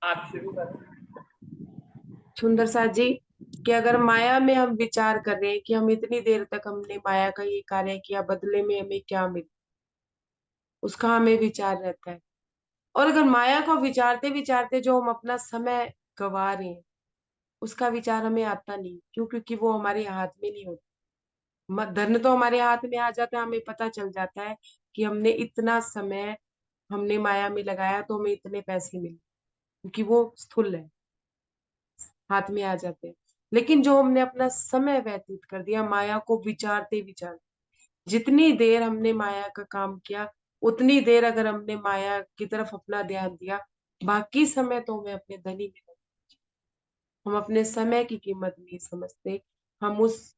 आप शुरू करो। सुंदर सा जी, कि अगर माया में हम विचार कर रहे हैं कि हम इतनी देर तक हमने माया का ये कार्य किया, बदले में हमें क्या मिला, उसका हमें विचार रहता है। और अगर माया को विचारते विचारते जो हम अपना समय गवा रहे हैं, उसका विचार हमें आता नहीं। क्यों? क्योंकि वो हमारे हाथ में नहीं होता। धन तो हमारे हाथ में आ जाता है, हमें पता चल जाता है कि हमने इतना समय हमने माया में लगाया तो हमें इतने पैसे मिले, क्योंकि वो स्थूल है, हाथ में आ जाते हैं। लेकिन जो हमने अपना समय व्यतीत कर दिया माया को विचारते विचारते, जितनी देर हमने माया का काम किया, उतनी देर अगर हमने माया की तरफ अपना ध्यान दिया, बाकी समय तो हमें अपने धनी में लगा। हम अपने समय की कीमत नहीं समझते। हम उस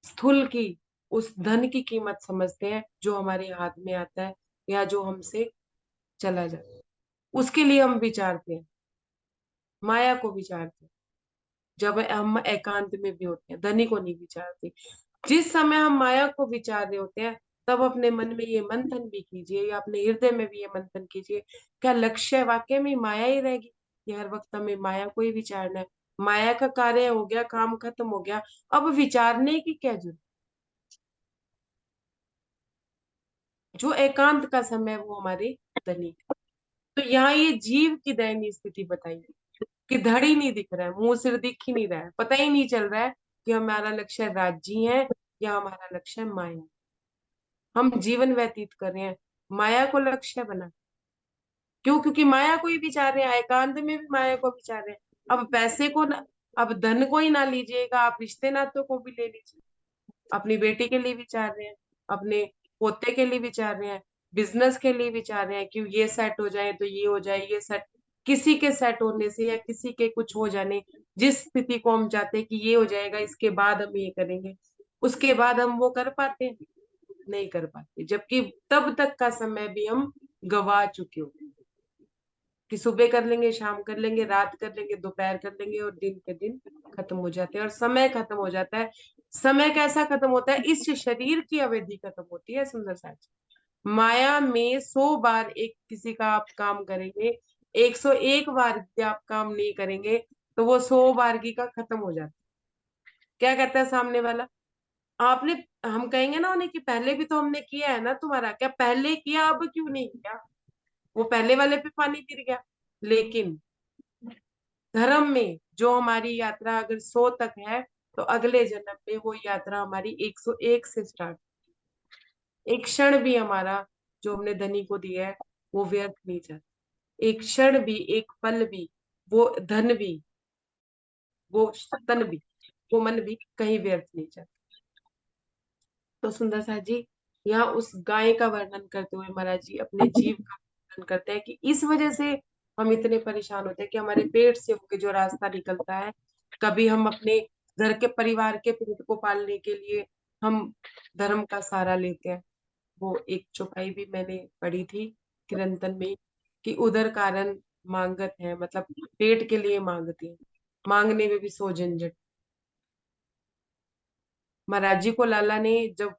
स्थूल की, उस धन की कीमत समझते हैं जो हमारे हाथ में आता है या जो हमसे चला जाता है। उसके लिए हम विचारते हैं, माया को विचारते हैं। जब हम एकांत में भी होते हैं, धनी को नहीं विचारते। जिस समय हम माया को विचार रहे होते हैं, तब अपने मन में ये मंथन भी कीजिए या अपने हृदय में भी ये मंथन कीजिए, क्या लक्ष्य वाकई में माया ही रहेगी? ये हर वक्त हमें माया को ही विचारना है? माया का कार्य हो गया, काम खत्म हो गया, अब विचारने की क्या जरूरत? जो एकांत का समय है, वो हमारे धनी। तो यहाँ ये जीव की दयनीय स्थिति बताई कि धड़ ही नहीं दिख रहा है, मुंह सिर दिख ही नहीं रहा है, पता ही नहीं चल रहा है कि हमारा लक्ष्य राज्य है या हमारा लक्ष्य माया। हम जीवन व्यतीत कर रहे हैं माया को लक्ष्य बना। क्यों? क्योंकि माया को ही विचार रहे हैं, एकांत में भी माया को विचार रहे हैं। अब पैसे को न, अब धन को ही ना लीजिएगा, आप रिश्ते नातों को भी ले लीजिए। अपनी बेटी के लिए विचार रहे हैं, अपने पोते के लिए विचार रहे हैं, बिजनेस के लिए विचार रहे हैं कि ये सेट हो जाए तो ये हो जाए, ये सेट। किसी के सेट होने से या किसी के कुछ हो जाने, जिस स्थिति को हम चाहते हैं कि ये हो जाएगा, इसके बाद हम ये करेंगे, उसके बाद हम वो कर पाते हैं? नहीं कर पाते। जबकि तब तक का समय भी हम गवा चुके हो, कि सुबह कर लेंगे, शाम कर लेंगे, रात कर लेंगे, दोपहर कर लेंगे, और दिन के दिन खत्म हो जाते हैं और समय खत्म हो जाता है। समय कैसा खत्म होता है? इस शरीर की अवधि खत्म होती है। सुंदर साच, माया में 100 बार एक किसी का आप काम करेंगे, 101 बार यदि आप काम नहीं करेंगे, तो वो 100 बार की का खत्म हो जाता है। क्या कहता है सामने वाला? आपने, हम कहेंगे ना उन्हें कि पहले भी तो हमने किया है ना तुम्हारा, क्या पहले किया, अब क्यों नहीं किया? वो पहले वाले पे पानी फिर गया। लेकिन धर्म में जो हमारी यात्रा अगर 100 तक है, तो अगले जन्म में वो यात्रा हमारी 101 से स्टार्ट। एक क्षण भी हमारा जो हमने धनी को दिया है, वो व्यर्थ नहीं जाता। एक क्षण भी, एक पल भी, वो धन भी, वो तन भी, वो मन भी कहीं व्यर्थ नहीं जाता। तो सुंदर सा जी, यहाँ उस गाय का वर्णन करते हुए महाराज जी अपने जीव का वर्णन करते हैं कि इस वजह से हम इतने परेशान होते हैं कि हमारे पेट से होके जो रास्ता निकलता है, कभी हम अपने घर के परिवार के पेट को पालने के लिए हम धर्म का सहारा लेते हैं। वो एक चौपाई भी मैंने पढ़ी थी चिरंतन में, कि उदर कारण मांगत है, मतलब पेट के लिए मांगते हैं, मांगने में भी सौ झंझट। महाराज जी को लाला ने जब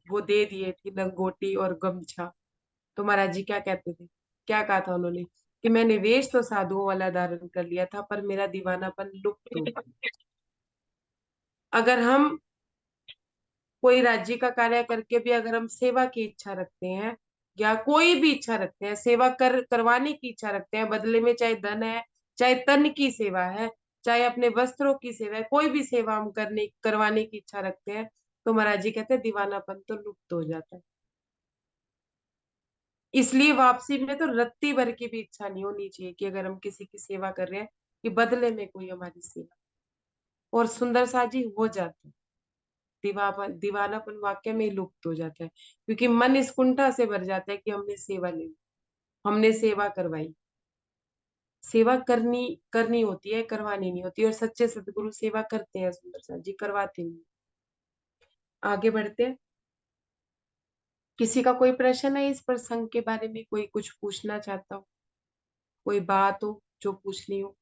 वो दे दिए थी लंगोटी और गमछा, तो महाराज जी क्या कहते थे? क्या कहा था उन्होंने? कि मैंने वेश तो साधुओं वाला धारण कर लिया था, पर मेरा दीवानापन लुप्त हो गया। अगर हम कोई राज्य का कार्य करके भी अगर हम सेवा की इच्छा रखते हैं, या कोई भी इच्छा रखते हैं, सेवा करवाने की इच्छा रखते हैं, बदले में चाहे धन है, चाहे तन की सेवा है, चाहे अपने वस्त्रों की सेवा है, कोई भी सेवा हम करवाने की इच्छा रखते हैं, तो महाराज जी कहते हैं दीवानापन तो लुप्त हो जाता है। इसलिए वापसी में तो रत्ती भर की भी इच्छा नहीं होनी चाहिए कि अगर हम किसी की सेवा कर रहे हैं, कि बदले में कोई हमारी सेवा। और सुंदर सा जी हो जाता है, दीवानापन वाक्य में ही लुप्त हो जाता है, क्योंकि मन इस कुंठा से भर जाता है कि हमने सेवा ली, हमने सेवा करवाई। सेवा करनी करनी होती है, करवानी नहीं होती। और सच्चे सदगुरु सेवा करते हैं सुंदर सा जी, करवाते नहीं। आगे बढ़ते हैं। किसी का कोई प्रश्न है इस प्रसंग के बारे में? कोई कुछ पूछना चाहता हो, कोई बात हो जो पूछनी हो?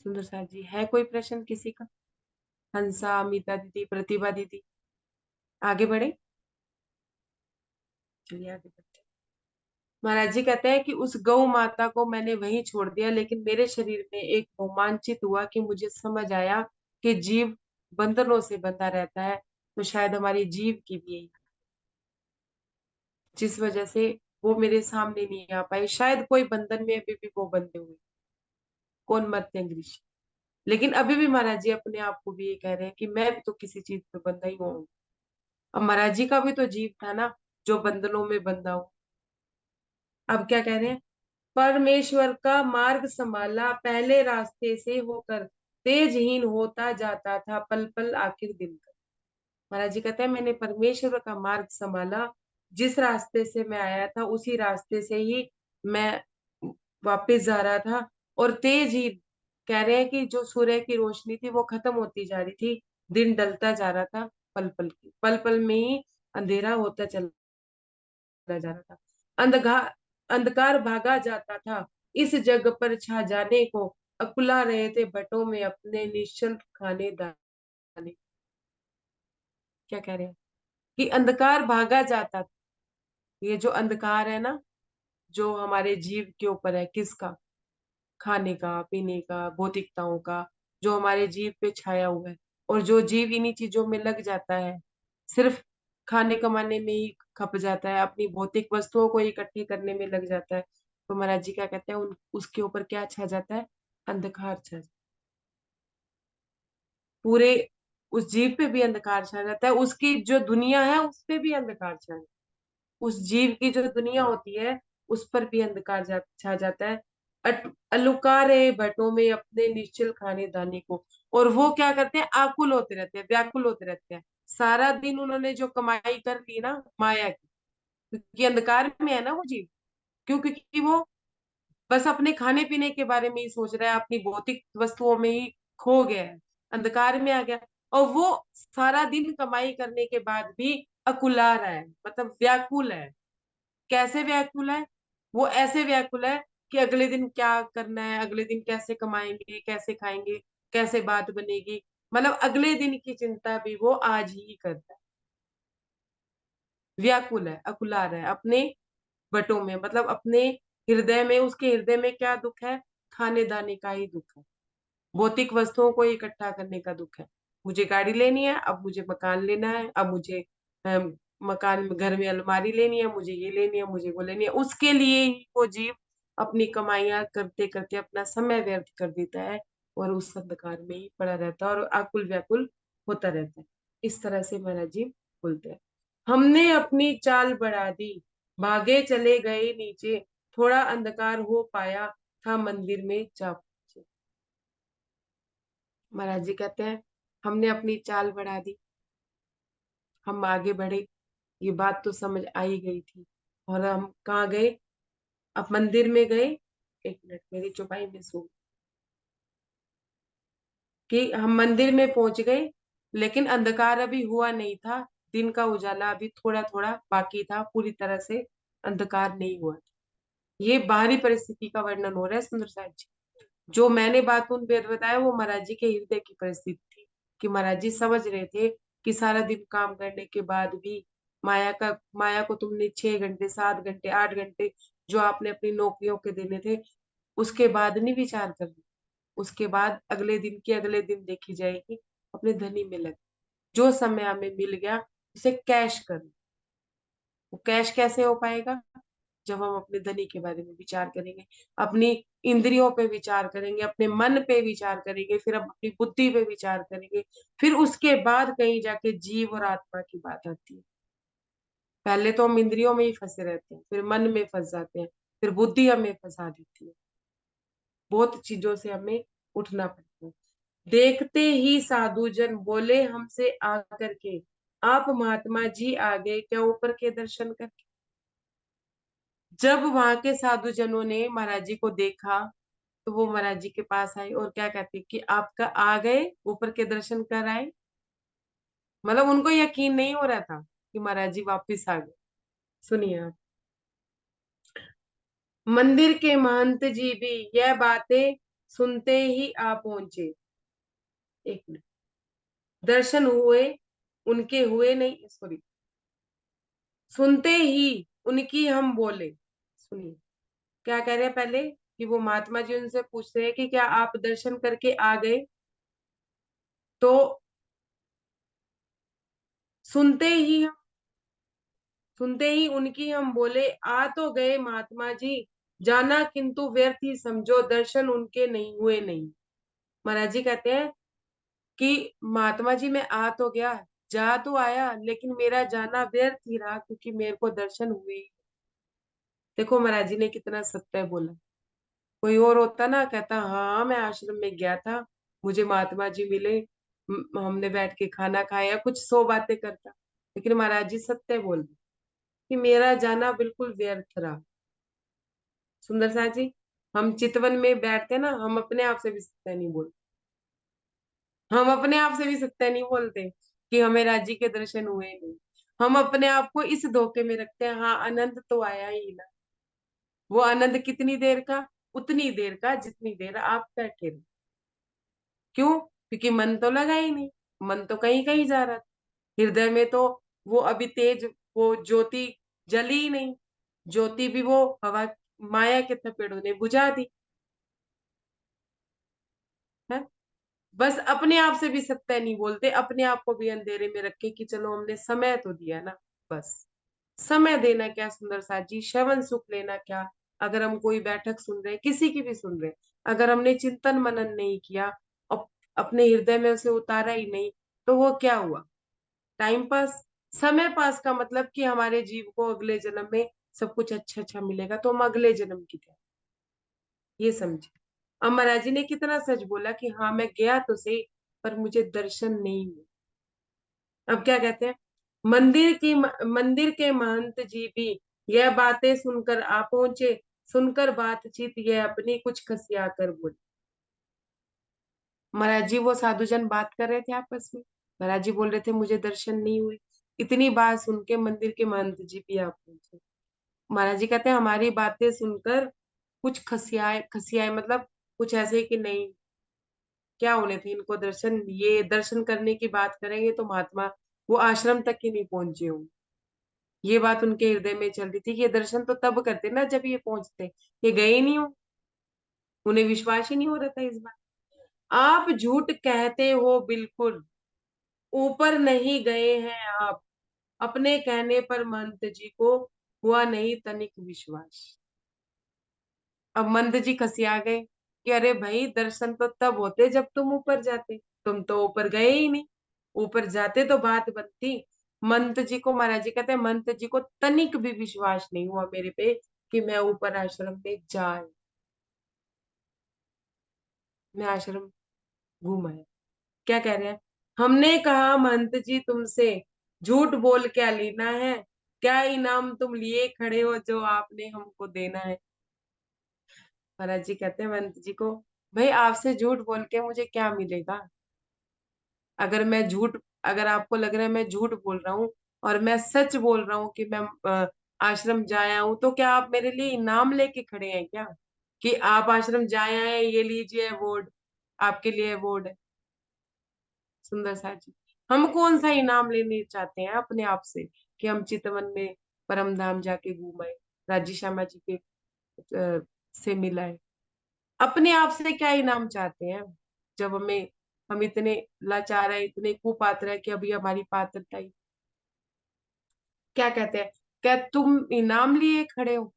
सुंदर सा जी, है कोई प्रश्न किसी का? हंसा, अमिता दीदी, प्रतिभा दीदी, आगे बढ़े। चलिए आगे बढ़ते हैं। महाराज जी कहते हैं कि उस गौ माता को मैंने वहीं छोड़ दिया, लेकिन मेरे शरीर में एक रोमांचित हुआ कि मुझे समझ आया कि जीव बंधनों से बंधा रहता है, तो शायद हमारी जीव की भी यही, जिस वजह से वो मेरे सामने नहीं आ पाई। शायद कोई बंधन में अभी भी वो बंधे हुए, कौन मरते हैं ऋषि। लेकिन अभी भी महाराज जी अपने आप को भी ये कह रहे हैं कि मैं भी तो किसी चीज पे बंधा ही हुआ हूँ। अब महाराज जी का भी तो जीव था ना, जो बंधनों में बंधा हो। अब क्या कह रहे हैं, परमेश्वर का मार्ग संभाला, पहले रास्ते से होकर तेजहीन होता जाता था पल पल आखिर दिन का। महाराज जी कहते हैं मैंने परमेश्वर का मार्ग संभाला, जिस रास्ते से मैं आया था उसी रास्ते से ही मैं वापस जा रहा था। और तेज ही कह रहे हैं कि जो सूर्य की रोशनी थी वो खत्म होती जा रही थी, दिन ढलता जा रहा था, पल पल में ही अंधेरा होता चला जा रहा था। अंधकार अंधकार भागा जाता था, इस जग पर छा जाने को अकुला रहे थे बटों में अपने निश्चल खाने दाने। क्या कह रहे हैं कि अंधकार भागा जाता था। ये जो अंधकार है ना, जो हमारे जीव के ऊपर है, किसका, खाने का, पीने का, भौतिकताओं का, जो हमारे जीव पे छाया हुआ है। और जो जीव इन्हीं चीजों में लग जाता है, सिर्फ खाने कमाने में ही खप जाता है, अपनी भौतिक वस्तुओं को इकट्ठी करने में लग जाता है, तो महाराज जी क्या कहते हैं, उसके ऊपर क्या छा जाता है, अंधकार छा जाता है। पूरे उस जीव पे भी अंधकार छा जाता है, उसकी जो दुनिया है उस पे भी अंधकार छा जाता है। उस जीव की जो दुनिया होती है उस पर भी अंधकार छा जाता है। अलुकारे भट्टों में अपने निश्चल खाने दाने को। और वो क्या करते हैं, आकुल होते रहते हैं, व्याकुल होते रहते हैं। सारा दिन उन्होंने जो कमाई कर ली ना माया की, क्योंकि अंधकार में है ना वो जीव, क्योंकि वो बस अपने खाने पीने के बारे में ही सोच रहा है, अपनी भौतिक वस्तुओं में ही खो गया है, अंधकार में आ गया। और वो सारा दिन कमाई करने के बाद भी अकुला रहा है, मतलब व्याकुल है। कैसे व्याकुल है, वो ऐसे व्याकुल है कि अगले दिन क्या करना है, अगले दिन कैसे कमाएंगे, कैसे खाएंगे, कैसे बात बनेगी, मतलब अगले दिन की चिंता भी वो आज ही करता है। व्याकुल है, अकुला रहा है अपने बटों में, मतलब अपने हृदय में, उसके हृदय में क्या दुख है, खाने दाने का ही दुख है, भौतिक वस्तुओं को इकट्ठा करने का दुख है। मुझे गाड़ी लेनी है, अब मुझे मकान लेना है, अब मुझे मकान में, घर में अलमारी लेनी है, मुझे ये लेनी है, मुझे वो लेनी है। उसके लिए ही वो जीव अपनी कमाइयां करते करते अपना समय व्यर्थ कर देता है, और उस अंधकार में ही पड़ा रहता है और आकुल व्याकुल होता रहता है। इस तरह से महाराज जी बोलते हैं। हमने अपनी चाल बढ़ा दी, भागे चले गए नीचे, थोड़ा अंधकार हो पाया था मंदिर में जा पहुंचे। महाराज जी कहते हैं हमने अपनी चाल बढ़ा दी, हम आगे बढ़े, ये बात तो समझ आ ही गई थी। और हम कहाँ गए, अब मंदिर में गए। एक मिनट, मेरी चौपाई में सो, कि हम मंदिर में पहुंच गए, लेकिन अंधकार अभी हुआ नहीं था, दिन का उजाला अभी थोड़ा थोड़ा बाकी था, पूरी तरह से अंधकार नहीं हुआ था। ये बाहरी परिस्थिति का वर्णन हो रहा है सुंदर साहब जी। जो मैंने बात उन वेद बताया वो महाराज जी के हृदय की परिस्थिति थी, कि महाराज जी समझ रहे थे कि सारा दिन काम करने के बाद भी माया को तुमने 6 घंटे, 7 घंटे, 8 घंटे जो आपने अपनी नौकरियों के देने थे, उसके बाद नहीं विचार करना। उसके बाद अगले दिन की अगले दिन देखी जाएगी, अपने धनी में लग, जो समय हमें मिल गया उसे कैश कर। वो कैश कैसे हो पाएगा, जब हम अपने धनी के बारे में विचार करेंगे, अपनी इंद्रियों पे विचार करेंगे, अपने मन पे विचार करेंगे, फिर हम अपनी बुद्धि पे विचार करेंगे, फिर उसके बाद कहीं जाके जीव और आत्मा की बात आती है। पहले तो हम इंद्रियों में ही फंसे रहते हैं, फिर मन में फंस जाते हैं, फिर बुद्धि हमें फंसा देती है, बहुत चीजों से हमें उठना पड़ता है। देखते ही साधु जन बोले हमसे आकर के, आप महात्मा जी आ गए क्या ऊपर के दर्शन करके। जब वहां के साधु जनों ने महाराज जी को देखा, तो वो महाराज जी के पास आए और क्या कहते कि आपका आ गए, ऊपर के दर्शन कर आए। मतलब उनको यकीन नहीं हो रहा था कि महाराज जी वापिस आ गए। सुनिए आप, मंदिर के महंत जी भी यह बातें सुनते ही आ पहुंचे। एक मिनट, दर्शन हुए, उनके हुए नहीं, सॉरी, सुनते ही उनकी हम बोले, सुनिए क्या कह रहे हैं पहले, कि वो महात्मा जी उनसे पूछते हैं कि क्या आप दर्शन करके आ गए। तो सुनते ही सुनते ही उनकी हम बोले, आ तो गए महात्मा जी, जाना किंतु व्यर्थ ही समझो, दर्शन उनके नहीं हुए नहीं। महाराज जी कहते हैं कि महात्मा जी मैं आ तो गया, जा तो आया, लेकिन मेरा जाना व्यर्थ ही रहा, क्योंकि मेरे को दर्शन हुए ही। देखो महाराज जी ने कितना सत्य बोला। कोई और होता ना, कहता हाँ मैं आश्रम में गया था, मुझे महात्मा जी मिले, हमने बैठ के खाना खाया, कुछ 100 बातें करता। लेकिन महाराज जी सत्य बोल रहे कि मेरा जाना बिल्कुल व्यर्थ रहा। सुंदर सा जी, हम चितवन में बैठते ना, हम अपने आप से भी सत्य नहीं बोलते। हम अपने आप से भी सत्य नहीं बोलते कि हमें राजी के दर्शन हुए नहीं। हम अपने आप को इस धोखे में रखते हैं, हाँ आनंद तो आया ही ना। वो आनंद कितनी देर का? उतनी देर का जितनी देर आप बैठे रहे। क्यों? क्योंकि मन तो लगा ही नहीं, मन तो कहीं कहीं जा रहा था। हृदय में तो वो अभी तेज, वो ज्योति जली ही नहीं। ज्योति भी वो हवा, माया के थपेड़ों ने बुझा दी है। बस अपने आप से भी सत्य नहीं बोलते, अपने आप को भी अंधेरे में रख के कि चलो हमने समय तो दिया ना, बस। समय देना क्या सुंदर साथ जी, श्रवण सुख लेना क्या। अगर हम कोई बैठक सुन रहे हैं, किसी की भी सुन रहे हैं, अगर हमने चिंतन मनन नहीं किया, अपने हृदय में उसे उतारा ही नहीं, तो वो क्या हुआ? Time pass. समय पास का मतलब कि हमारे जीव को अगले जन्म में सब कुछ अच्छा अच्छा मिलेगा, तो हम अगले जन्म की क्या, ये समझे। अब महाराज जी ने कितना सच बोला कि हाँ मैं गया तो सही, पर मुझे दर्शन नहीं हुए। अब क्या कहते हैं, मंदिर के महंत जी भी यह बातें सुनकर आ पहुंचे, सुनकर बातचीत यह अपनी कुछ खसिया कर बोले। महाराज जी वो साधुजन बात कर रहे थे आपस में, महाराज जी बोल रहे थे मुझे दर्शन नहीं हुए। इतनी बात सुन के मंदिर के महंत जी भी आ पहुंचे। महाराज जी कहते हैं हमारी बातें सुनकर कुछ खसियाए, खसियाए मतलब कुछ ऐसे कि नहीं, क्या होने थे इनको दर्शन, ये दर्शन करने की बात करेंगे तो महात्मा वो आश्रम तक ही नहीं पहुंचे हों। ये बात उनके हृदय में चल रही थी कि ये दर्शन तो तब करते ना जब ये पहुंचते, ये गए ही नहीं हो। उन्हें विश्वास ही नहीं हो रहा था इस बात। आप झूठ कहते हो बिल्कुल, ऊपर नहीं गए हैं आप, अपने कहने पर महंत जी को हुआ नहीं तनिक विश्वास। अब मंद जी खसिया गए कि अरे भाई दर्शन तो तब होते जब तुम ऊपर जाते, तुम तो ऊपर गए ही नहीं। ऊपर जाते तो बात बनती। मंत जी को, महाराज जी कहते हैं मंत जी को तनिक भी विश्वास नहीं हुआ मेरे पे कि मैं ऊपर आश्रम में जाए, मैं आश्रम घूम आया। क्या कह रहे हैं, हमने कहा महंत जी तुमसे, झूठ बोल क्या लेना है, क्या इनाम तुम लिए खड़े हो जो आपने हमको देना है। महाराज जी कहते हैं महंत जी को, भाई आपसे झूठ बोल के मुझे क्या मिलेगा? अगर मैं झूठ, अगर आपको लग रहा है मैं झूठ बोल रहा हूँ और मैं सच बोल रहा हूँ कि मैं आश्रम जाया हूँ, तो क्या आप मेरे लिए इनाम लेके खड़े हैं क्या, कि आप आश्रम जाए हैं ये लीजिए अवार्ड, आपके लिए अवार्ड है। सुंदर सा जी, हम कौन सा इनाम लेने चाहते हैं अपने आप से कि हम चितवन में परम धाम जाके घूमाए, राजी श्यामा जी के से मिलाए। अपने आप से क्या इनाम चाहते हैं जब हमें, हम इतने लाचार है, इतने कुपात्र है कि अभी हमारी पात्रता ही। क्या कहते हैं, क्या तुम इनाम लिए खड़े हो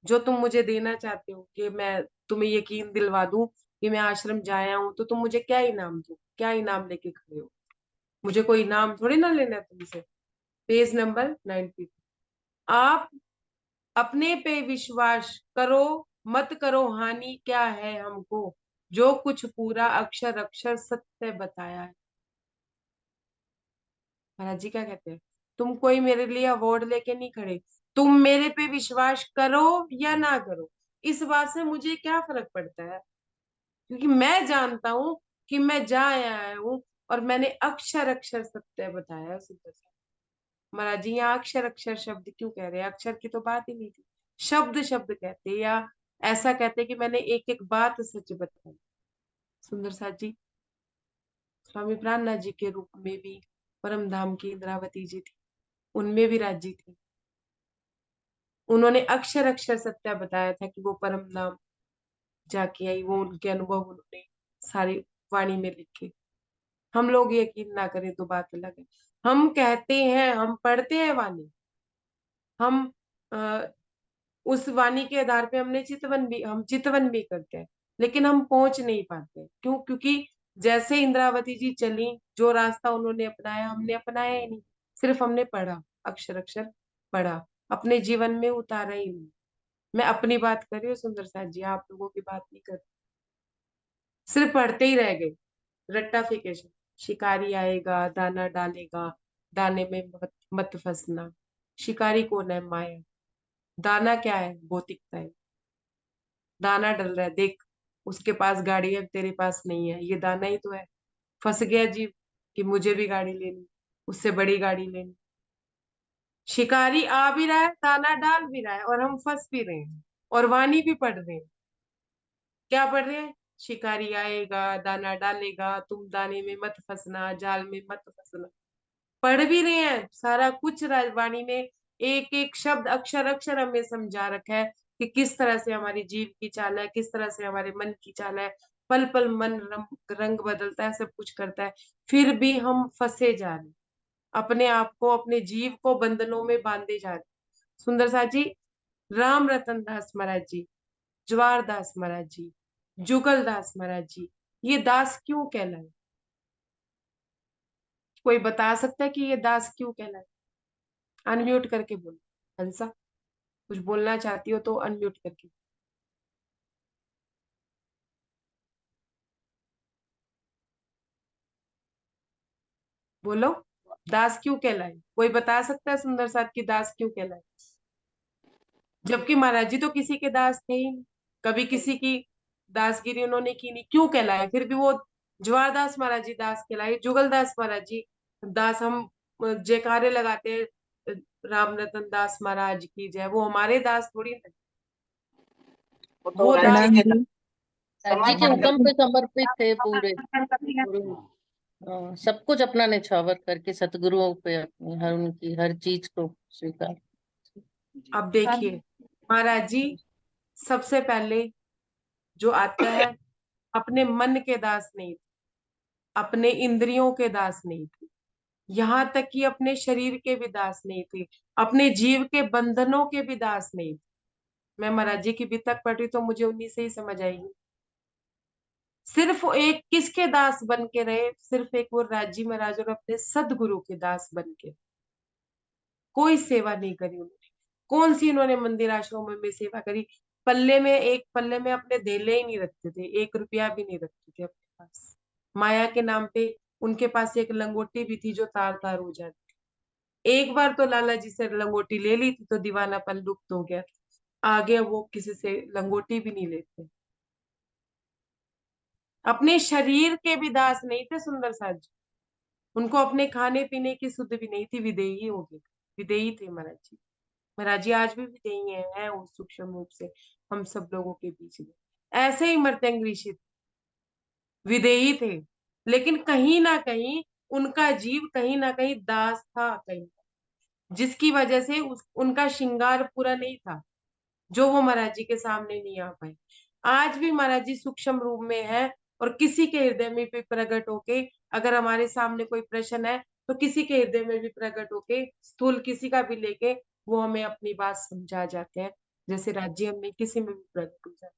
जो तुम मुझे देना चाहते हो, कि मैं तुम्हें यकीन दिलवा दूं कि मैं आश्रम जाया हूं, तो तुम मुझे क्या इनाम दो, क्या इनाम लेके खड़े हो? मुझे कोई इनाम थोड़ी ना लेना है तुमसे। Page number 90। आप अपने पे विश्वास करो, मत करो हानि क्या है हमको, जो कुछ पूरा अक्षर अक्षर सत्य बताया है। महाराज जी क्या कहते हैं, तुम कोई मेरे लिए अवार्ड लेके नहीं खड़े, तुम मेरे पे विश्वास करो या ना करो, इस बात से मुझे क्या फर्क पड़ता है, क्योंकि मैं जानता हूं कि मैं जा आया हूं और मैंने अक्षर अक्षर सत्य बताया है। सुंदर सा महाराज जी यहाँ अक्षर अक्षर शब्द क्यों कह रहे हैं, अक्षर की तो बात ही नहीं थी। शब्द शब्द कहते या ऐसा कहते कि मैंने एक एक बात सच बताई। सुंदर साथ जी, स्वामी प्राणनाथ जी के रूप में भी परम धाम की इंद्रावती जी थी, उनमें भी राजी थी। उन्होंने अक्षर अक्षर सत्य बताया था कि वो परम धाम जाके आई, वो उनके अनुभव उन्होंने सारी वाणी में लिखे। हम लोग यकीन ना करें तो बात अलग है। हम कहते हैं, हम पढ़ते हैं वाणी, हम उस वाणी के आधार पे हम चितवन भी करते हैं, लेकिन हम पहुंच नहीं पाते। क्यों? क्योंकि जैसे इंद्रावती जी चली, जो रास्ता उन्होंने अपनाया हमने अपनाया ही नहीं। सिर्फ हमने पढ़ा, अक्षर अक्षर पढ़ा, अपने जीवन में उतारा ही नहीं। मैं अपनी बात कर रही हूँ सुंदर साथ जी, आप लोगों की बात नहीं कर रही। सिर्फ पढ़ते ही रह गए, रट्टाफिकेशन। शिकारी आएगा दाना डालेगा, दाने में मत फंसना। शिकारी कौन है? माया। दाना क्या है? भौतिकता है। दाना डल रहा है, देख, उसके पास गाड़ी है, तेरे पास नहीं है, ये दाना ही तो है। फंस गया जीव कि मुझे भी गाड़ी लेनी, उससे बड़ी गाड़ी लेनी। शिकारी आ भी रहा है, दाना डाल भी रहा है, और हम फंस भी रहे हैं, और वाणी भी पढ़ रहे हैं। क्या पढ़ रहे हैं? शिकारी आएगा दाना डालेगा, तुम दाने में मत फंसना, जाल में मत फंसना। पढ़ भी रहे हैं सारा कुछ, राजवाणी में एक एक शब्द अक्षर अक्षर हमें समझा रखा है कि किस तरह से हमारी जीव की चाल है, किस तरह से हमारे मन की चाल है। पल पल मन रंग बदलता है, सब कुछ करता है, फिर भी हम फंसे जा रहे हैं, अपने आप को, अपने जीव को बंधनों में बांधे जा रहे हैं। सुंदर सा जी, राम रतन दास महाराज जी, जवाहर दास महाराज जी, जुगल दास महाराज जी, ये दास क्यों कहलाए? कोई बता सकता है कि ये दास क्यों कहलाए? अनम्यूट करके बोलो। हंसा, कुछ बोलना चाहती हो तो अनम्यूट करके बोलो। दास क्यों कहलाए? कोई बता सकता है सुंदर साथ की दास क्यों कहलाए? जबकि महाराज जी तो किसी के दास थे ही नहीं, कभी किसी की दासगिरी उन्होंने की नहीं, क्यों कहलाए? फिर भी वो जवाहर दास महाराज जी दास कहलाए, जुगल दास महाराज जी दास। हम जयकारे लगाते हैं, राम रतन दास महाराज की जय, वो हमारे दास थोड़ी थे, वो तो वो दास राज्य प्रणाम के जी। समाज जी के के हुक्म पे समर्पित थे पूरे पूरे। सब कुछ अपना निछावर करके सतगुरुओं पे अपनी हर उनकी हर चीज को स्वीकार। अब देखिए, महाराज जी सबसे पहले जो आता है, अपने मन के दास नहीं थे, अपने इंद्रियों के दास नहीं थे, यहाँ तक कि अपने शरीर के भी दास नहीं थे, अपने जीव के बंधनों के भी दास नहीं थे। मैं महाराज जी की वितक पढ़ी तो मुझे उन्हीं से ही समझ आएगी। सिर्फ एक किसके दास बन के रहे? सिर्फ एक वो राजी महाराज और अपने सदगुरु के दास बन के। कोई सेवा नहीं करी उन्होंने। कौन सी उन्होंने मंदिर आश्रमों में सेवा करी? पल्ले में अपने धेले ही नहीं रखते थे, 1 रुपया भी नहीं रखते थे अपने पास। माया के नाम पे उनके पास एक लंगोटी भी थी जो तार तार हो जाती। एक बार तो लाला जी से लंगोटी ले ली थी तो दीवानापन लुप्त हो गया था। आगे वो किसी से लंगोटी भी नहीं लेते। अपने शरीर के भी दास नहीं थे सुंदर साथ जी। उनको अपने खाने पीने की सुध भी नहीं थी, विदेही हो गए। विदेही थे महाराज जी। महाराज जी आज भी विदेही हैं उस सूक्ष्म रूप से हम सब लोगों के बीच में। ऐसे ही मर्त्यंग ऋषि विदेही थे, लेकिन कहीं ना कहीं उनका जीव कहीं ना कहीं दास था, कहीं, जिसकी वजह से उनका श्रृंगार पूरा नहीं था, जो वो महाराज जी के सामने नहीं आ पाए। आज भी महाराज जी सूक्ष्म रूप में है, और किसी के हृदय में भी प्रकट होके, अगर हमारे सामने कोई प्रश्न है तो किसी के हृदय में भी प्रकट होके, स्थूल किसी का भी लेके वो हमें अपनी बात समझा जाते हैं, जैसे राज्य में किसी में भी प्रकट हो जाते।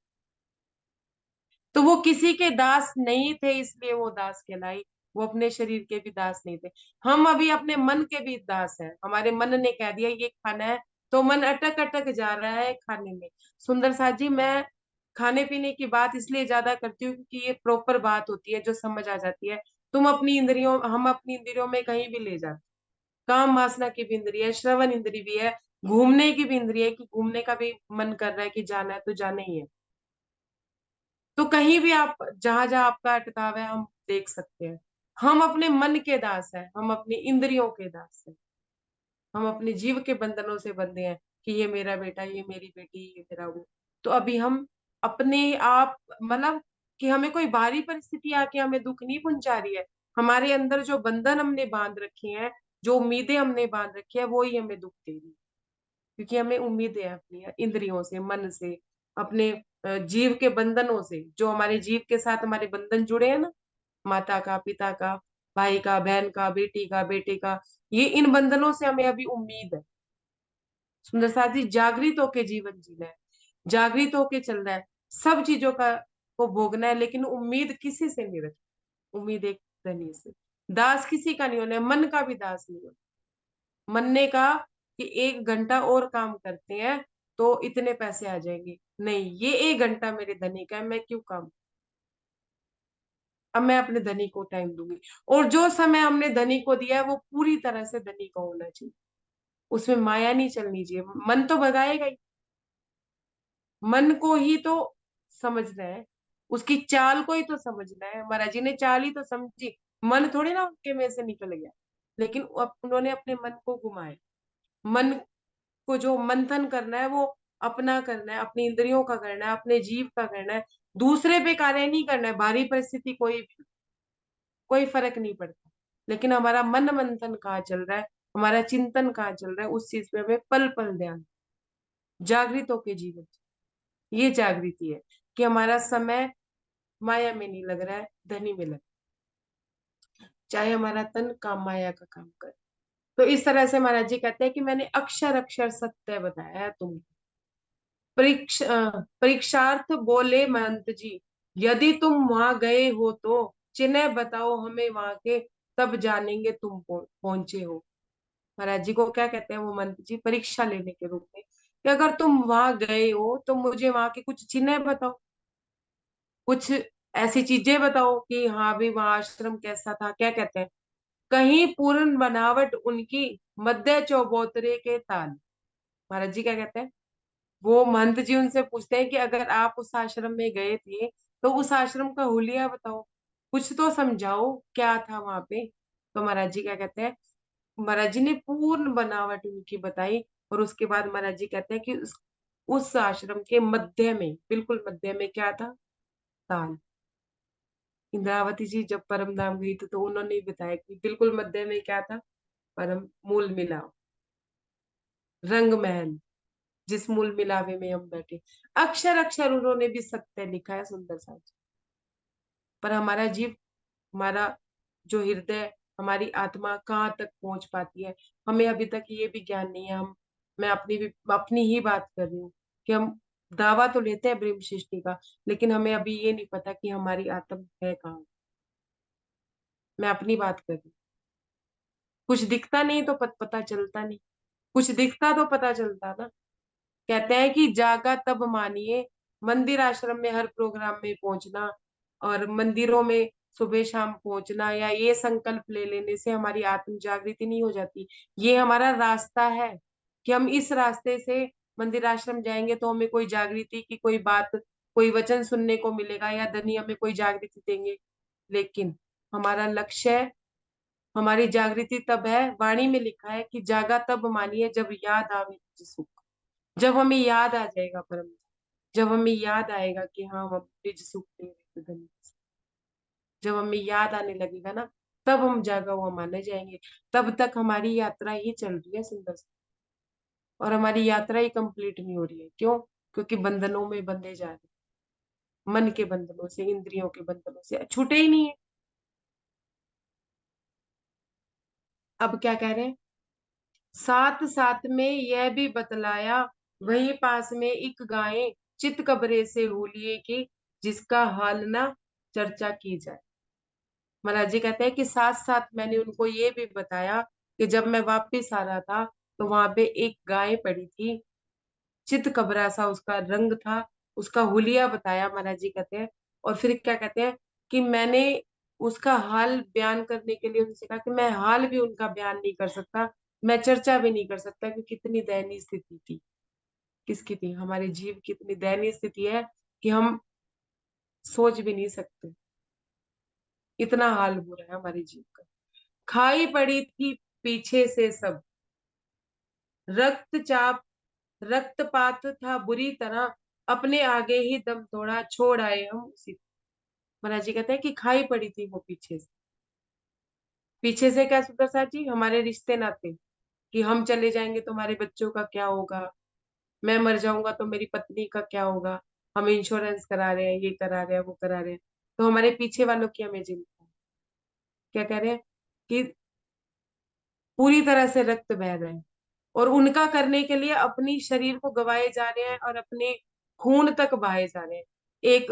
तो वो किसी के दास नहीं थे, इसलिए वो दास कहलाई। वो अपने शरीर के भी दास नहीं थे। हम अभी अपने मन के भी दास हैं। हमारे मन ने कह दिया ये खाना है, तो मन अटक अटक जा रहा है खाने में। सुंदर साथ जी, मैं खाने पीने की बात इसलिए ज्यादा करती हूँ क्योंकि ये प्रॉपर बात होती है जो समझ आ जाती है। हम अपनी इंद्रियों में कहीं भी ले जाते। काम वासना की भी इंद्रिय है, श्रवण इंद्रिय भी है, घूमने की भी इंद्रिय है कि घूमने का भी मन कर रहा है कि जाना है तो जाना ही है। तो कहीं भी आप जहां जहां आपका अटकाव है हम देख सकते हैं। हम अपने मन के दास हैं, हम अपनी इंद्रियों के दास हैं, हम अपने जीव के बंधनों से बंधे हैं कि ये मेरा बेटा, ये मेरी बेटी, ये मेरा वो। तो अभी हम अपने आप, मतलब कि हमें कोई बाहरी परिस्थिति आके हमें दुख नहीं पहुंचा रही है। हमारे अंदर जो बंधन हमने बांध रखे हैं, जो उम्मीदें हमने बांध रखी है, वो ही हमें दुख दे रही है। क्योंकि हमें उम्मीद है अपनी इंद्रियों से, मन से, अपने जीव के बंधनों से, जो हमारे जीव के साथ हमारे बंधन जुड़े हैं ना, माता का, पिता का, भाई का, बहन का, बेटी का, बेटे का, ये इन बंधनों से हमें अभी उम्मीद है। सुंदर साथ जी, जागृत होके जीवन जीना है, जागृत होके चलना है, सब चीजों का को भोगना है, लेकिन उम्मीद किसी से नहीं रखनी। उम्मीद एक धनी से, दास किसी का नहीं होना है, मन का भी दास नहीं होना। मन ने कहा कि 1 घंटा और काम करते हैं तो इतने पैसे आ जाएंगे, नहीं, ये 1 घंटा मेरे धनी का है, मैं क्यों काम, अब मैं अपने धनी को टाइम दूंगी। और जो समय हमने धनी को दिया है वो पूरी तरह से धनी का होना चाहिए, उसमें माया नहीं चलनी चाहिए। मन तो भगाएगा ही, मन को ही तो समझना है, उसकी चाल को ही तो समझना है। महाराज जी ने चाल ही तो समझी, मन थोड़ी ना उनके में से निकल गया, लेकिन उन्होंने अपने मन को घुमाया। मन को जो मंथन करना है वो अपना करना है, अपनी इंद्रियों का करना है, अपने जीव का करना है, दूसरे पे कार्य नहीं करना है। भारी परिस्थिति कोई फर्क नहीं पड़ता, लेकिन हमारा मन मंथन कहाँ चल रहा है, हमारा चिंतन कहाँ चल रहा है, उस चीज पे हमें पल पल ध्यान, जागृत होके जीवन, ये जागृति है कि हमारा समय माया में नहीं लग रहा है, धनी में लग, चाहे हमारा तन काम माया का काम करे। तो इस तरह से महाराज जी कहते हैं कि मैंने अक्षर अक्षर सत्य बताया है तुम। परीक्षार्थ बोले महंत जी, यदि तुम वहां गए हो तो चिन्ह बताओ हमें वहां के, तब जानेंगे तुम पहुंचे हो। महाराज जी को क्या कहते हैं वो महंत जी, परीक्षा लेने के रूप में, कि अगर तुम वहां गए हो तो मुझे वहां के कुछ चिन्ह बताओ, कुछ ऐसी चीजें बताओ कि हाँ भी वहां आश्रम कैसा था। क्या कहते हैं, कहीं पूर्ण बनावट उनकी, मध्य चौबोतरे के ताल। महाराज जी क्या कहते हैं, वो महंत जी उनसे पूछते हैं कि अगर आप उस आश्रम में गए थे तो उस आश्रम का हुलिया बताओ, कुछ तो समझाओ क्या था वहां पे। तो महाराज जी क्या कहते हैं, महाराज जी ने पूर्ण बनावट उनकी बताई, और उसके बाद महाराज जी कहते हैं कि उस आश्रम के मध्य में, बिल्कुल मध्य में क्या था, ताल। इंद्रावती जी जब परम धाम गई तो उन्होंने ही बताया कि बिल्कुल मध्य में क्या था, परम मूल मिलाव, रंग महल, जिस मूल मिलावे में हम बैठे। अक्षर अक्षर उन्होंने भी सत्य लिखा है सुंदर सा। पर हमारा जीव, हमारा जो हृदय, हमारी आत्मा कहाँ तक पहुंच पाती है, हमें अभी तक ये भी ज्ञान नहीं है। मैं अपनी ही बात कर रही हूँ कि हम दावा तो लेते हैं ब्रह्म सृष्टि का, लेकिन हमें अभी ये नहीं पता कि हमारी आत्मा है कहाँ। मैं अपनी बात कर रही हूँ, कुछ दिखता नहीं तो पता चलता नहीं, कुछ दिखता तो पता चलता ना। कहते हैं कि जागा तब मानिए, मंदिर आश्रम में हर प्रोग्राम में पहुंचना, और मंदिरों में सुबह शाम पहुंचना, या ये संकल्प ले लेने से हमारी आत्म जागृति नहीं हो जाती। ये हमारा रास्ता है कि हम इस रास्ते से मंदिर आश्रम जाएंगे तो हमें कोई जागृति की कोई बात, कोई वचन सुनने को मिलेगा, या धनी हमें कोई जागृति देंगे। लेकिन हमारा लक्ष्य है, हमारी जागृति तब है, वाणी में लिखा है कि जागा तब मानिए जब याद आवे निज सुख। जब हमें याद आ जाएगा परम, जब हमें याद आएगा कि हाँ हम निज सुख ले रहे थे धन्य से, जब हमें याद आने लगेगा ना, तब हम जागा हुआ माने जाएंगे। तब तक हमारी यात्रा ही चल रही है सुंदर से, और हमारी यात्रा ही कंप्लीट नहीं हो रही है। क्यों? क्योंकि बंधनों में बंधे जा रहे हैं, मन के बंधनों से, इंद्रियों के बंधनों से छूटे ही नहीं है। अब क्या कह रहे हैं, साथ साथ में यह भी बतलाया, वहीं पास में एक गाय चित कबरे से हुलिये की, जिसका हाल ना चर्चा की जाए। महाराज जी कहते हैं कि साथ साथ मैंने उनको ये भी बताया कि जब मैं वापस आ रहा था तो वहां पे एक गाय पड़ी थी, चित कबरा सा उसका रंग था, उसका हुलिया बताया महाराज जी कहते हैं। और फिर क्या कहते हैं कि मैंने उसका हाल बयान करने के लिए उनसे कहा कि मैं हाल भी उनका बयान नहीं कर सकता, मैं चर्चा भी नहीं कर सकता, कि कितनी दयनीय स्थिति थी। किसकी थी? हमारे जीव की इतनी दयनीय स्थिति है कि हम सोच भी नहीं सकते, इतना हाल बुरा है हमारे जीव का। खाई पड़ी थी पीछे से सब, रक्तचाप रक्तपात था बुरी तरह, अपने आगे ही दम तोड़ा, छोड़ आए हम उसी। महाराज जी कहते हैं कि खाई पड़ी थी वो पीछे से। पीछे से क्या सुंदर साथ जी? हमारे रिश्ते नाते, कि हम चले जाएंगे तो हमारे बच्चों का क्या होगा, मैं मर जाऊंगा तो मेरी पत्नी का क्या होगा, हम इंश्योरेंस करा रहे हैं, ये करा रहे हैं, वो करा रहे हैं, तो हमारे पीछे वालों की हमें चिंता है। क्या कह रहे हैं कि पूरी तरह से रक्त बह रहे हैं, और उनका करने के लिए अपनी शरीर को गवाए जा रहे हैं और अपने खून तक बहाए जा रहे हैं। एक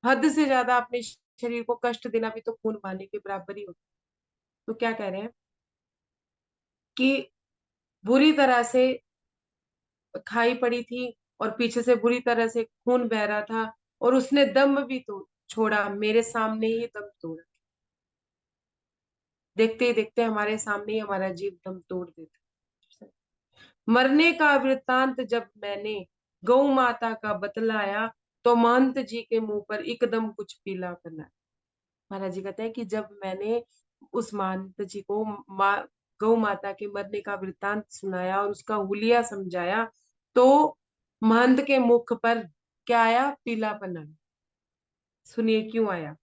हद से ज्यादा अपने शरीर को कष्ट देना भी तो खून बहाने के बराबर ही होता है। तो क्या कह रहे हैं कि बुरी तरह से खाई पड़ी थी और पीछे से बुरी तरह से खून बह रहा था, और उसने दम भी तो छोड़ा, मेरे सामने ही दम तोड़ा। देखते ही देखते हमारे सामने ही हमारा जीव दम तोड़ देता। मरने का वृत्तांत जब मैंने गौ माता का बतलाया, तो महंत जी के मुंह पर एकदम कुछ पीला पना। महाराज जी कहते हैं कि जब मैंने उस महंत जी को गौ माता के मरने का वृत्तांत सुनाया और उसका हुलिया समझाया, तो महंत के मुख पर क्या आया? पीलापन आया। सुनिए क्यों आया।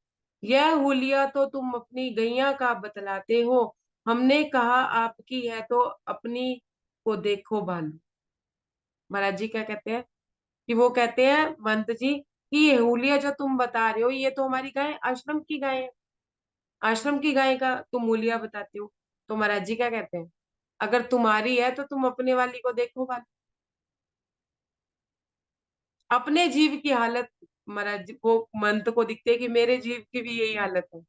यह हुलिया तो तुम अपनी गैया का बतलाते हो, हमने कहा आपकी है तो अपनी को देखो भालू। महाराज जी क्या कहते हैं कि वो कहते हैं महंत जी कि ये हुलिया जो तुम बता रहे हो, ये तो हमारी गाय आश्रम की गाय है, आश्रम की गाय का तुम मूल्य बताते हो। तो महाराज जी क्या कहते हैं, अगर तुम्हारी है तो तुम अपने वाली को देखो बात। अपने जीव की हालत महाराज जी को, मंत को दिखते है कि मेरे जीव की भी यही हालत है।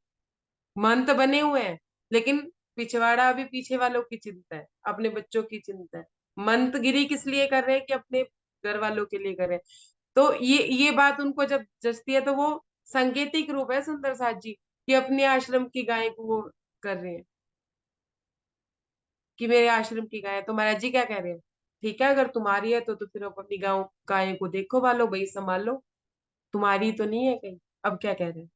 मंत बने हुए हैं, लेकिन पिछवाड़ा अभी पीछे वालों की चिंता है, अपने बच्चों की चिंता है। मंत गिरी किस लिए कर रहे हैं कि अपने घर वालों के लिए कर रहे हैं। तो ये बात उनको जब जचती है तो वो सांकेतिक रूप है सुंदर साथ जी, कि अपने आश्रम की गाय को वो कर रहे हैं कि मेरे आश्रम की गाय है। तो महाराज जी क्या कह रहे हैं, ठीक है अगर तुम्हारी है तो फिर आप अपनी गाँव गाय को देखो भालो भाई, संभाल लो, तुम्हारी तो नहीं है कहीं। अब क्या कह रहे हैं,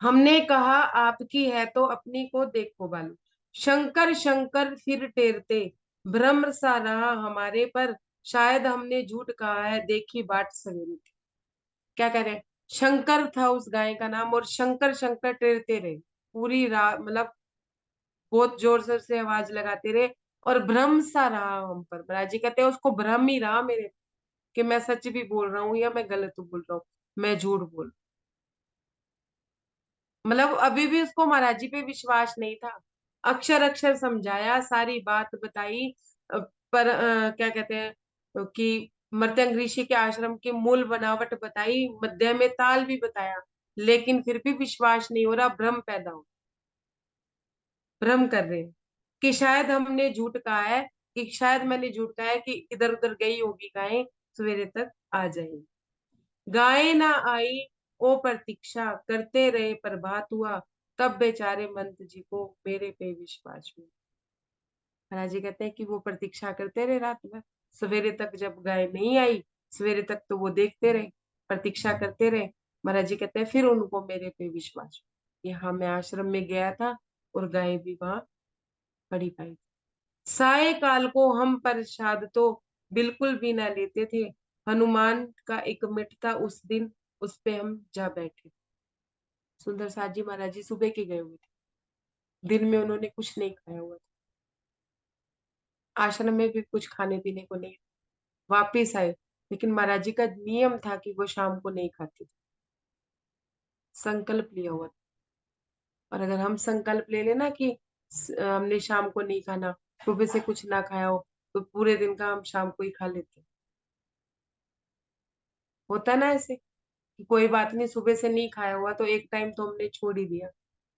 हमने कहा आपकी है तो अपनी को देखो भालो। शंकर शंकर फिर टेरते, भ्रम सा रहा हमारे पर, शायद हमने झूठ कहा है, देखी बाट सवेरे थी। क्या कह रहे हैं, शंकर था उस गाय का नाम, और शंकर शंकर टेरते रहे पूरी रात, मतलब बहुत जोर जोर से आवाज लगाते रहे, और भ्रम सा रहा हम पर। महाराज जी कहते हैं उसको भ्रम ही रहा मेरे, कि मैं सच भी बोल रहा हूँ या मैं गलत बोल रहा हूँ, मैं झूठ बोल, मतलब अभी भी उसको महाराज जी पे विश्वास नहीं था। अक्षर अक्षर समझाया, सारी बात बताई, पर क्या कहते हैं कि मर्त्यंग ऋषि के आश्रम की मूल बनावट बताई, मध्य में ताल भी बताया, लेकिन फिर भी विश्वास नहीं हो रहा, भ्रम पैदा हो, भ्रम कर रहे हैं कि शायद हमने झूठ कहा है, कि शायद मैंने झूठ कहा है कि इधर उधर गई होगी गायें, सवेरे तक आ जाएंगी। गायें ना आई, ओ प्रतीक्षा करते रहे, प्रभात हुआ, तब बेचारे मंत जी को मेरे पे विश्वास हुआ। महाराज जी कहते हैं कि वो प्रतीक्षा करते रहे रात भर, सवेरे तक जब गाय नहीं आई, सवेरे तक तो वो देखते रहे, प्रतीक्षा करते रहे। महाराज जी कहते हैं फिर उनको मेरे पे विश्वास हुआ कि हाँ, मैं आश्रम में गया था और गाय भी वहां पड़ी पाई। साय काल को हम प्रसाद तो बिल्कुल भी ना लेते थे, हनुमान का एक मिट था उस दिन, उस पे हम जा बैठे। सुंदर साथ जी महाराज जी सुबह के गए हुए थे, दिन में उन्होंने कुछ नहीं खाया हुआ था, आश्रम में भी कुछ खाने पीने को नहीं, वापिस आए, लेकिन महाराज जी का नियम था कि वो शाम को नहीं खाते थे, संकल्प लिया हुआ था। और अगर हम संकल्प ले लेना कि हमने शाम को नहीं खाना, सुबह से कुछ ना खाया हो, तो पूरे दिन का हम शाम को ही खा लेते। होता है ना ऐसे कि कोई बात नहीं, सुबह से नहीं खाया हुआ तो एक टाइम तो हमने छोड़ ही दिया।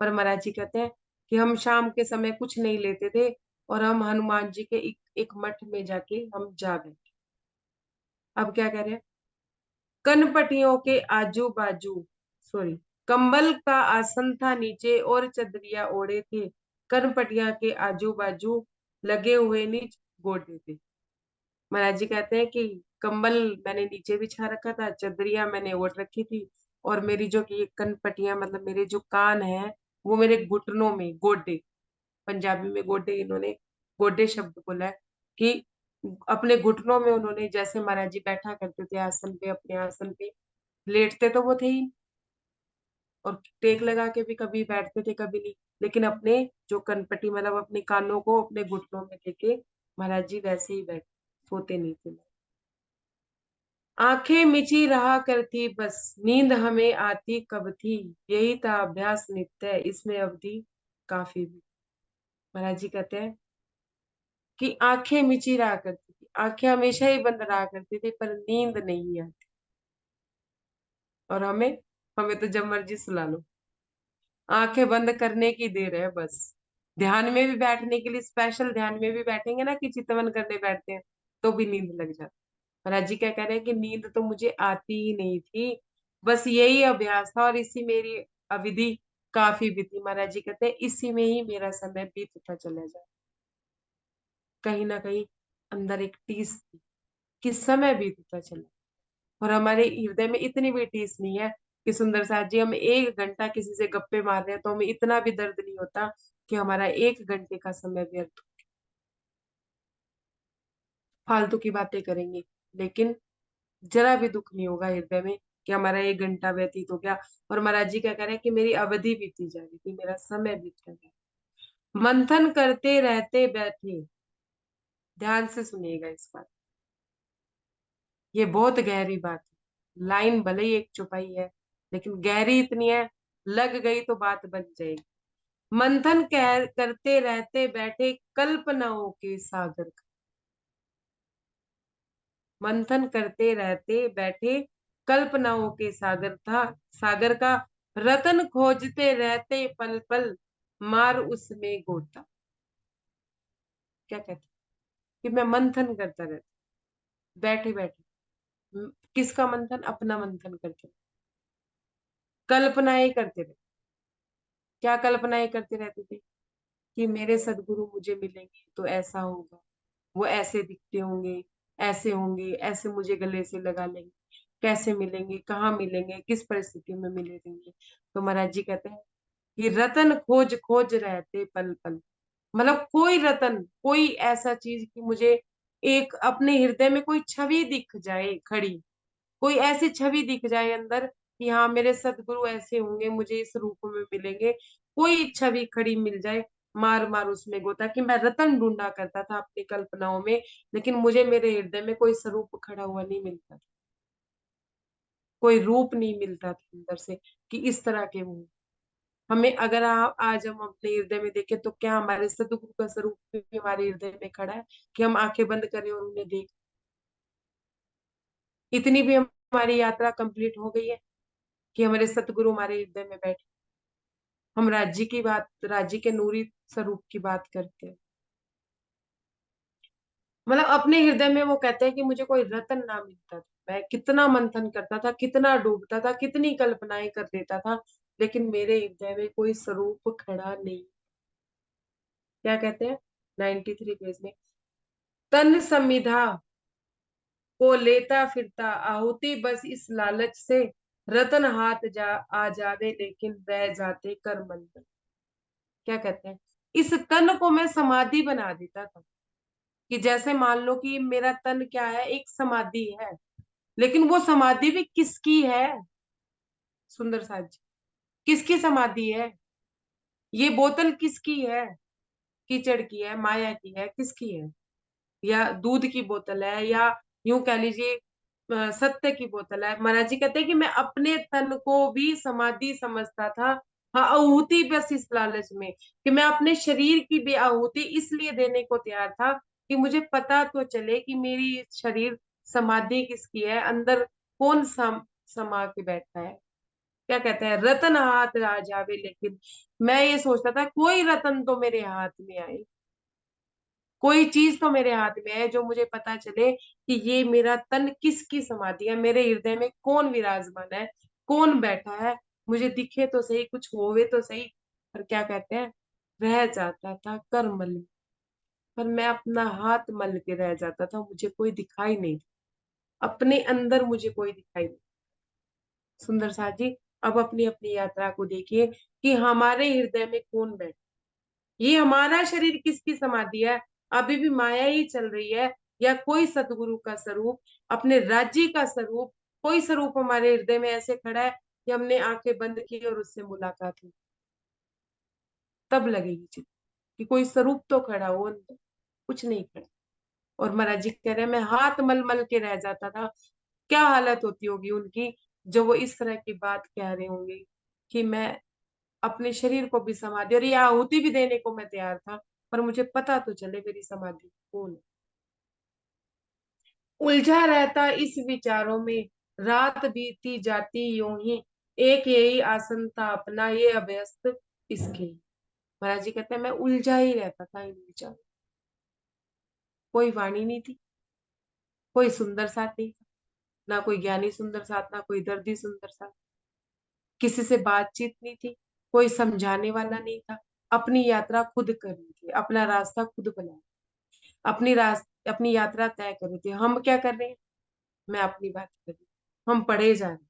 पर महाराज जी कहते हैं कि हम शाम के समय कुछ नहीं लेते थे, और हम हनुमान जी के एक मठ में जाके हम जा बैठे। अब क्या कह रहे हैं, कनपटियों के आजू बाजू, सॉरी, कंबल का आसन था नीचे और चदरिया ओढ़े थे, कनपटिया के आजू बाजू लगे हुए नीच गोडे थे। महाराज जी कहते हैं कि कंबल मैंने नीचे बिछा रखा था, चदरिया मैंने ओढ़ रखी थी, और मेरी जो कि ये कनपटियां, मतलब मेरे जो कान है, वो मेरे घुटनों में, गोडे, पंजाबी में गोडे, इन्होंने गोडे शब्द बोला है, कि अपने घुटनों में उन्होंने, जैसे महाराज जी बैठा करते थे आसन पे, अपने आसन पे लेटते तो वो थे ही, और टेक लगा के भी कभी बैठते थे कभी नहीं, लेकिन अपने जो कनपटी मतलब अपने कानों को अपने घुटनों में लेके महाराज जी वैसे ही बैठ, सोते नहीं थे। आंखें मिची रहा करती बस, नींद हमें आती कब थी, यही था अभ्यास नित्य, इसमें अवधि काफी भी। महाराज जी कहते हैं कि आंखें मिची रहा करती थी, आंखें हमेशा ही बंद रहा करती थी, पर नींद नहीं आती। और हमें हमें तो जब मर्जी सुला लो, आंखें बंद करने की देर है बस। ध्यान में भी बैठने के लिए, स्पेशल ध्यान में भी बैठेंगे ना, कि चितवन करने बैठते हैं तो भी नींद लग जाती। महाराज जी क्या कह रहे हैं कि नींद तो मुझे आती ही नहीं थी, बस यही अभ्यास था और इसी मेरी अविधि काफी भी थी। महाराज जी कहते हैं इसी में ही मेरा समय बीतता चला जाए। कहीं ना कहीं अंदर एक टीस थी कि समय बीतता चला, और हमारे हृदय में इतनी भी टीस नहीं है कि सुंदर साथ जी हम 1 घंटा किसी से गप्पे मार रहे हैं तो हमें इतना भी दर्द नहीं होता कि हमारा 1 घंटे का समय व्यर्थ, फालतू की बातें करेंगे, लेकिन जरा भी दुख नहीं होगा हृदय में कि हमारा 1 घंटा व्यतीत हो गया। और महाराज जी क्या कह रहे हैं कि मेरी अवधि बीती जा रही थी, मेरा समय बीत गया। मंथन करते रहते बैठे, ध्यान से सुनिएगा इस बात, ये बहुत गहरी बात है। लाइन भले ही एक चौपाई है लेकिन गहरी इतनी है, लग गई तो बात बन जाएगी। मंथन करते रहते बैठे कल्पनाओं के सागर का, मंथन करते रहते बैठे कल्पनाओं के सागर था, सागर का, रतन खोजते रहते पल पल, मार उसमें गोता। क्या कहते, कि मैं मंथन करता रहता, बैठे बैठे, किसका मंथन, अपना मंथन करते, कल्पनाएं करते रहते। क्या कल्पनाएं करते रहते थे, कि मेरे सदगुरु मुझे मिलेंगे तो ऐसा होगा, वो ऐसे दिखते होंगे, ऐसे होंगे, ऐसे मुझे गले से लगा लेंगे, कैसे मिलेंगे, कहाँ मिलेंगे, किस परिस्थिति में मिलेंगे। तो महाराज जी कहते हैं कि रतन खोज खोज रहते पल पल, मतलब कोई रतन, कोई ऐसा चीज कि मुझे एक अपने हृदय में कोई छवि दिख जाए खड़ी, कोई ऐसी छवि दिख जाए अंदर कि हाँ मेरे सदगुरु ऐसे होंगे, मुझे इस रूप में मिलेंगे, कोई छवि खड़ी मिल जाए, मार मार उसमें गोता। कि मैं रतन ढूंढा करता था अपनी कल्पनाओं में, लेकिन मुझे मेरे हृदय में कोई स्वरूप खड़ा हुआ नहीं मिलता था, कोई रूप नहीं मिलता था अंदर से कि इस तरह के वो। हमें अगर आज हम अपने हृदय में देखें तो क्या हमारे सदगुरु का स्वरूप भी हमारे हृदय में खड़ा है कि हम आंखें बंद करें और उन्हें देख, इतनी भी हमारी यात्रा कंप्लीट हो गई है कि हमारे सतगुरु हमारे हृदय में बैठे, हम राज्य की बात, राज्य के नूरी स्वरूप की बात करते हैं। मतलब अपने हृदय में वो कहते हैं कि मुझे कोई रतन ना मिलता था, मैं कितना मंथन करता था, कितना डूबता था, कितनी कल्पनाएं कर देता था, लेकिन मेरे हृदय में कोई स्वरूप खड़ा नहीं। क्या कहते हैं 93 पेज में, तन समिधा को लेता फिरता आहुति बस इस लालच से, रतन हाथ आ जावे लेकिन रह जाते कर मंथन। क्या कहते हैं, इस तन को मैं समाधि बना देता था, कि जैसे मान लो कि मेरा तन क्या है, एक समाधि है, लेकिन वो समाधि भी किसकी है, सुंदर साथ जी, किसकी समाधि है, ये बोतल किसकी है, कीचड़ की है, माया की है, किसकी है, या दूध की बोतल है, या यूं कह लीजिए सत्य की बोतल है। महाराज जी कहते हैं कि मैं अपने तन को भी समाधि समझता था, हाँ आहुति बस इस लालच में, कि मैं अपने शरीर की भी आहुति इसलिए देने को तैयार था कि मुझे पता तो चले कि मेरी शरीर समाधि किसकी है, अंदर कौन समा के बैठा है। क्या कहते हैं, रतन हाथ आ जावे लेकिन, मैं ये सोचता था कोई रतन तो मेरे हाथ में आए, कोई चीज तो मेरे हाथ में है जो मुझे पता चले कि ये मेरा तन किसकी समाधि है, मेरे हृदय में कौन विराजमान है, कौन बैठा है, मुझे दिखे तो सही, कुछ होवे तो सही। पर क्या कहते हैं, रह जाता था कर मल, पर मैं अपना हाथ मल के रह जाता था, मुझे कोई दिखाई नहीं, अपने अंदर मुझे कोई दिखाई नहीं। सुंदर साथ जी, अब अपनी अपनी यात्रा को देखिए कि हमारे हृदय में कौन बैठा, ये हमारा शरीर किसकी समाधि है, अभी भी माया ही चल रही है, या कोई सतगुरु का स्वरूप, अपने राज्य का स्वरूप, कोई स्वरूप हमारे हृदय में ऐसे खड़ा है कि हमने आंखें बंद की और उससे मुलाकात हुई। तब लगेगी चित कि कोई स्वरूप तो खड़ा हो अंदर, कुछ नहीं खड़ा। और महाराज जी कह रहे हैं मैं हाथ मल मल के रह जाता था। क्या हालत होती होगी उनकी जो वो इस तरह की बात कह रहे होंगे कि मैं अपने शरीर को भी समाधि, और ये आहुति भी देने को मैं तैयार था, पर मुझे पता तो चले मेरी समाधि कौन है। उलझा रहता इस विचारों में, रात बीती जाती यूं ही, एक यही आसन था अपना, ये अभ्यस्त इसके। महाराज जी कहते हैं मैं उलझा ही रहता था इन विचारों। कोई वाणी नहीं थी, कोई सुंदर साथ नहीं था, ना कोई ज्ञानी सुंदर साथ, ना कोई दर्दी सुंदर साथ, किसी से बातचीत नहीं थी, कोई समझाने वाला नहीं था। अपनी यात्रा खुद करनी थी, अपना रास्ता खुद बनाना, अपनी यात्रा तय करी थी। हम क्या कर रहे हैं? मैं अपनी बात कर रही हूँ। हम पढ़े जा रहे हैं,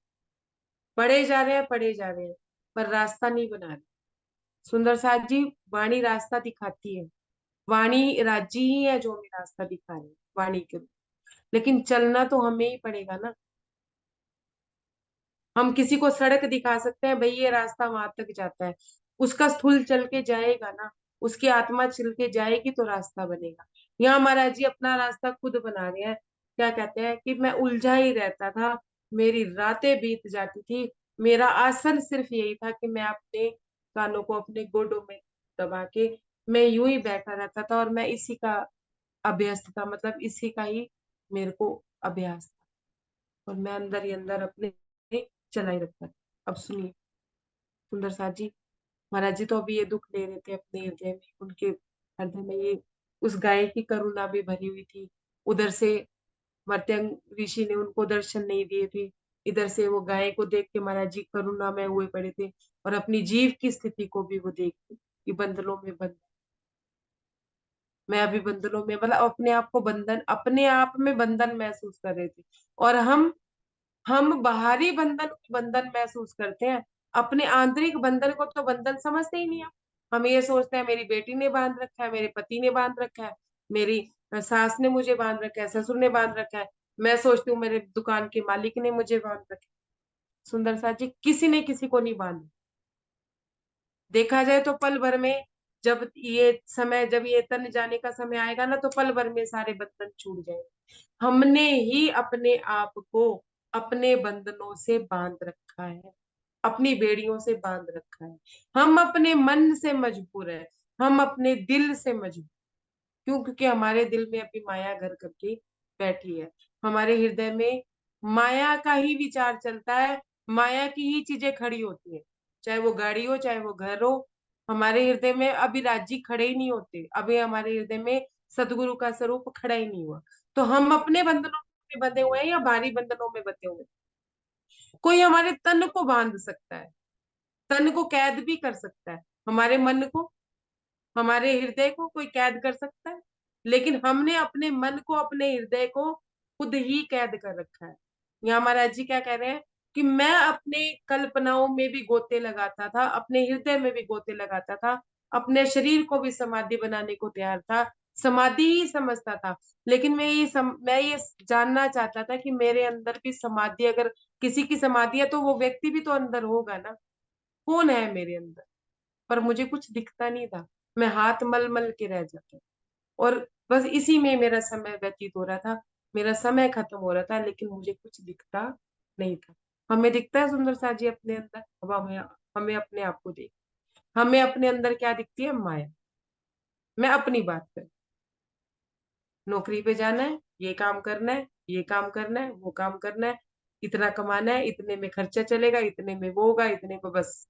पढ़े जा रहे हैं, पढ़े जा रहे हैं, पर रास्ता नहीं बना रहे। सुंदर साथ जी, वाणी रास्ता दिखाती है, वाणी राजी ही है जो हमें रास्ता दिखा रहे हैं वाणी के रूप। लेकिन चलना तो हमें ही पड़ेगा ना। हम किसी को सड़क दिखा सकते हैं, भाई ये रास्ता वहां तक जाता है, उसका स्थूल चल के जाएगा ना, उसकी आत्मा चल के जाएगी तो रास्ता बनेगा। यहाँ महाराज जी अपना रास्ता खुद बना रहे हैं। क्या कहते हैं कि मैं उलझा ही रहता था, मेरी रातें बीत जाती थी, मेरा आसन सिर्फ यही था कि मैं अपने कानों को अपने गोडों में दबा के मैं यूं ही बैठा रहता था, और मैं इसी का अभ्यस्त था, मतलब इसी का ही मेरे को अभ्यास था, और मैं अंदर ही अंदर अपने चला ही रखता था। अब सुनिए सुंदर साथ जी, महाराज जी तो अभी ये दुख ले रहे थे अपने हृदय में, उनके हृदय में ये उस गाय की करुणा भी भरी हुई थी। उधर से मर्त्यांग ऋषि ने उनको दर्शन नहीं दिए थे, इधर से वो गाय को देख के महाराज जी करुणा में हुए पड़े थे, और अपनी जीव की स्थिति को भी वो देख के कि बंधनों में बंध, मैं अभी बंधनों में, मतलब अपने आप को बंधन, अपने आप में बंधन महसूस कर रहे थे। और हम बाहरी बंधन को बंधन महसूस करते हैं, अपने आंतरिक बंधन को तो बंधन समझते ही नहीं। हम ये सोचते हैं मेरी बेटी ने बांध रखा है, मेरे पति ने बांध रखा है, मेरी सास ने मुझे बांध रखा है, ससुर ने बांध रखा है, मैं सोचती हूँ मेरे दुकान के मालिक ने मुझे बांध रखा है। सुंदर साथ जी, किसी ने किसी को नहीं बांधा। देखा जाए तो पल भर में, जब ये तन जाने का समय आएगा ना, तो पल भर में सारे बंधन छूट जाएंगे। हमने ही अपने आप को अपने बंधनों से बांध रखा है, अपनी बेड़ियों से बांध रखा है। हम अपने मन से मजबूर है, हम अपने दिल से मजबूर। क्यों? क्योंकि हमारे दिल में अभी माया घर करके बैठी है, हमारे हृदय में माया का ही विचार चलता है, माया की ही चीजें खड़ी होती है, चाहे वो गाड़ी हो, चाहे वो घर हो। हमारे हृदय में अभी राज्य खड़े ही नहीं होते, अभी हमारे हृदय में सदगुरु का स्वरूप खड़ा ही नहीं हुआ। तो हम अपने बंधनों में बंधे हुए हैं या भारी बंधनों में बंधे हुए हैं? कोई हमारे तन को बांध सकता है, तन को कैद भी कर सकता है, हमारे मन को, हमारे हृदय को कोई कैद कर सकता है, लेकिन हमने अपने मन को, अपने हृदय को खुद ही कैद कर रखा है। यहाँ महाराज जी क्या कह रहे हैं कि मैं अपने कल्पनाओं में भी गोते लगाता था, अपने हृदय में भी गोते लगाता था, अपने शरीर को भी समाधि बनाने को तैयार था, समाधि ही समझता था। लेकिन मैं ये जानना चाहता था कि मेरे अंदर भी समाधि, अगर किसी की समाधि है तो वो व्यक्ति भी तो अंदर होगा ना, कौन है मेरे अंदर? पर मुझे कुछ दिखता नहीं था, मैं हाथ मल मल के रह जाता, और बस इसी में मेरा समय व्यतीत हो रहा था, मेरा समय खत्म हो रहा था, लेकिन मुझे कुछ दिखता नहीं था। हमें दिखता है सुंदर सा जी अपने अंदर? अब हमें अपने आप को देख, हमें अपने अंदर क्या दिखती है? माया। मैं अपनी बात कर, नौकरी पे जाना है, ये काम करना है, ये काम करना है, वो काम करना है, इतना कमाना है, इतने में खर्चा चलेगा, इतने में वो होगा, इतने में बस